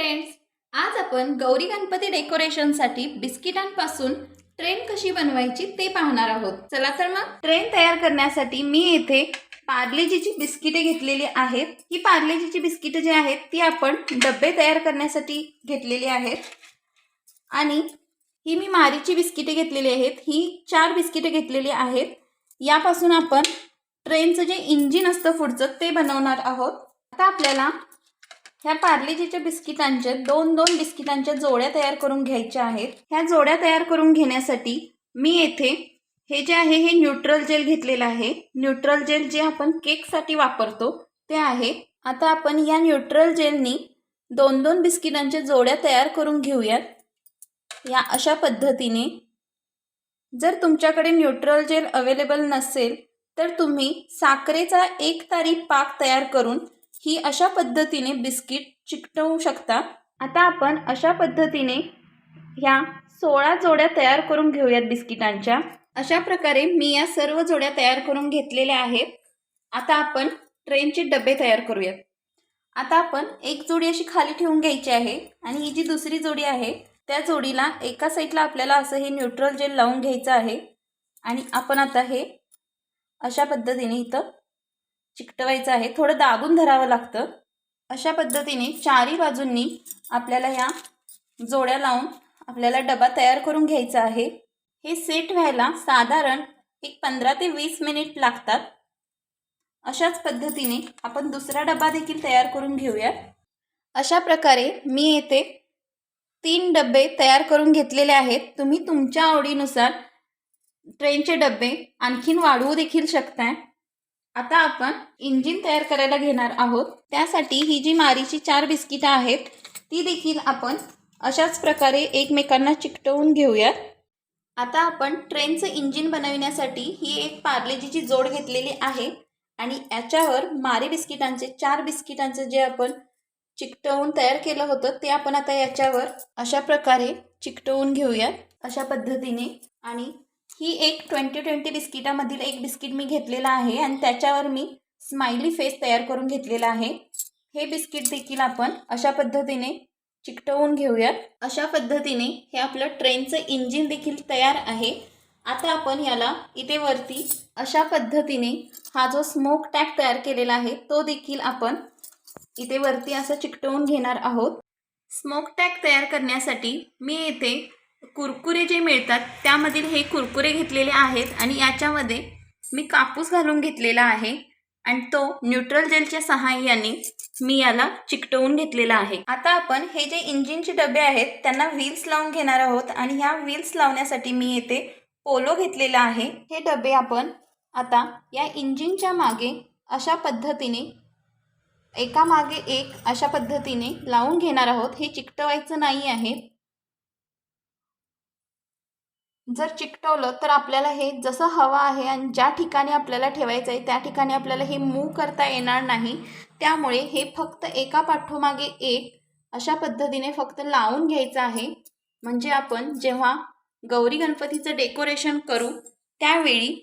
Friends, आज आपण गौरी गणपती डेकोरेशनसाठी बिस्किटांपासून ट्रेन कशी बनवायची ते पाहणार आहोत। चला तर मग ट्रेन तयार करण्यासाठी मी येथे पार्लेजीची बिस्किटे घेतलेली आहेत। ही पार्लेजीची बिस्किटे जी आहेत ती आपण डब्बे तयार करण्यासाठी घेतलेली आहेत आणि ही मी मारीची बिस्किटे घेतलेली आहेत। ही 4 बिस्किटे घेतलेली आहेत। यापासून आपण ट्रेनचं जे इंजिन असतं पुढचं ते बनवणार आहोत। आता आपल्याला ह्या पार्लेजीच्या बिस्किटांच्या दोन बिस्किटांच्या जोड्या तयार करून घ्यायच्या आहेत। ह्या जोड्या तयार करून घेण्यासाठी मी येथे हे जे आहे हे न्यूट्रल जेल घेतलेलं आहे। न्यूट्रल जेल जे आपण केकसाठी वापरतो ते आहे। आता आपण या न्यूट्रल जेलनी दोन बिस्किटांच्या जोड्या तयार करून घेऊयात। या अशा पद्धतीने जर तुमच्याकडे न्यूट्रल जेल अवेलेबल नसेल तर तुम्ही साखरेचा 1 तारी पाक तयार करून ही अशा पद्धतीने बिस्किट चिकटवू शकता। आता आपण अशा पद्धतीने ह्या 16 जोड्या तयार करून घेऊयात बिस्किटांच्या। अशा प्रकारे मी या सर्व जोड्या तयार करून घेतलेल्या आहेत। आता आपण ट्रेनचे डबे तयार करूयात। आता आपण एक जोडी अशी खाली ठेवून घ्यायची आहे आणि ही जी दुसरी जोडी आहे त्या जोडीला एका साईडला आपल्याला असं हे न्यूट्रल जेल लावून घ्यायचं आहे आणि आपण आता हे अशा पद्धतीने इथं चिकटवायचं आहे। थोडं दाबून धरावं लागतं। अशा पद्धतीने चारी बाजूंनी आपल्याला ह्या जोड्या लावून आपल्याला डबा तयार करून घ्यायचा आहे। हे सेट व्हायला साधारण एक 15 ते 20 मिनिट लागतात। अशाच पद्धतीने आपण दुसरा डबा देखील तयार करून घेऊया। अशा प्रकारे मी येथे 3 डबे तयार करून घेतलेले आहेत। तुम्ही तुमच्या आवडीनुसार ट्रेनचे डबे आणखीन वाढवू देखील शकता। आता आपण इंजिन तयार करायला घेणार आहोत। त्यासाठी ही जी मारीची 4 बिस्किटं आहेत ती देखील आपण अशाच प्रकारे एकमेकांना चिकटवून घेऊयात। आता आपण ट्रेनचं इंजिन बनवण्यासाठी ही एक पार्लेजीची जोड घेतलेली आहे आणि याच्यावर मारी बिस्किटांचे 4 बिस्किटांचे जे आपण चिकटवून तयार केलं होतं ते आपण आता याच्यावर अशा प्रकारे चिकटवून घेऊयात अशा पद्धतीने। आणि ही एक 20-20 बिस्किटामधील एक बिस्किट मी घेतलेला आहे आणि त्याच्यावर मी स्माइली फेस तयार करून घेतलेला आहे। हे बिस्किट देखील आपण अशा पद्धतीने चिकटवून घेऊयात। अशा पद्धतीने हे आपलं ट्रेनचं इंजिन देखील तयार आहे। आता आपण याला इथे वरती अशा पद्धतीने हा जो स्मोक टॅग तयार केलेला आहे तो देखील आपण इथे वरती असं चिकटवून घेणार आहोत। स्मोक टॅग तयार करण्यासाठी मी येथे कुरकुरे जे मिळतात त्यामधील हे कुरकुरे घेतलेले आहेत आणि याच्यामध्ये मी कापूस घालून घेतलेला आहे आणि तो न्यूट्रल जेलच्या सहाय्याने मी याला चिकटवून घेतलेला आहे। आता आपण हे जे इंजिनचे डबे आहेत त्यांना व्हील्स लावून घेणार आहोत आणि ह्या व्हील्स लावण्यासाठी मी येथे पोलो घेतलेला आहे। हे डबे आपण आता या इंजिनच्या मागे अशा पद्धतीने एका मागे एक अशा पद्धतीने लावून घेणार आहोत। हे चिकटवायचं नाही आहे। जर चिकटवलं तर आपल्याला हे जसं हवं आहे आणि ज्या ठिकाणी आपल्याला ठेवायचं आहे त्या ठिकाणी आपल्याला हे मूव्ह करता येणार नाही। त्यामुळे हे फक्त एका पाठोमागे एक अशा पद्धतीने फक्त लावून घ्यायचं आहे। म्हणजे आपण जेव्हा गौरी गणपतीचं डेकोरेशन करू त्यावेळी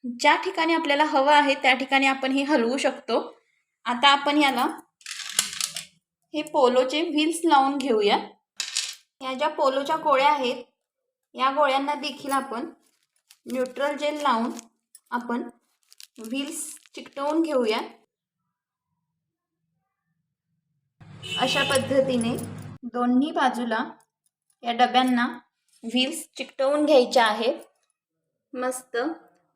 ज्या ठिकाणी आपल्याला हवं आहे त्या ठिकाणी आपण हे हलवू शकतो। आता आपण याला हे पोलोचे व्हील्स लावून घेऊया। या ज्या पोलोच्या गोळ्या आहेत या गोळ्यांना देखील आपण न्यूट्रल जेल लावून आपण व्हील्स चिकटवून घेऊया। अशा पद्धतीने दोन्ही बाजूला या डब्यांना व्हील्स चिकटवून घ्यायच्या आहेत। मस्त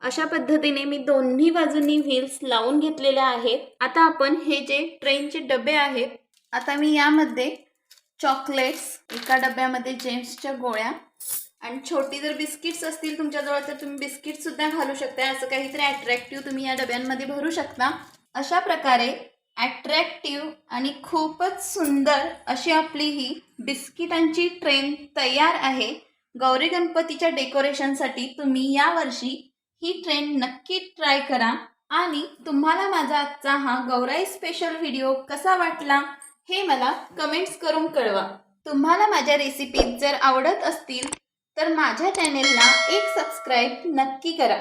अशा पद्धतीने मी दोन्ही बाजूंनी व्हील्स लावून घेतलेल्या आहेत। आता आपण हे जे ट्रेनचे डबे आहेत आता मी यामध्ये चॉकलेट्स, एका डब्यामध्ये जेम्सच्या गोळ्या आणि छोटी जर बिस्किट्स असतील तुमच्याजवळ तर तुम्ही बिस्किट सुद्धा घालू शकता। असं काहीतरी अट्रॅक्टिव्ह तुम्ही या डब्यांमध्ये भरू शकता। अशा प्रकारे अट्रॅक्टिव्ह आणि खूपच सुंदर अशी आपली ही बिस्किटांची ट्रेन तयार आहे। गौरी गणपतीच्या डेकोरेशनसाठी तुम्ही यावर्षी ही ट्रेन नक्की ट्राय करा आणि तुम्हाला माझा आजचा हा गौराई स्पेशल व्हिडिओ कसा वाटला हे मला कमेंट्स करून कळवा। तुम्हाला माझ्या रेसिपीज जर आवडत असतील तर माझ्या चॅनेलला एक सबस्क्राईब नक्की करा।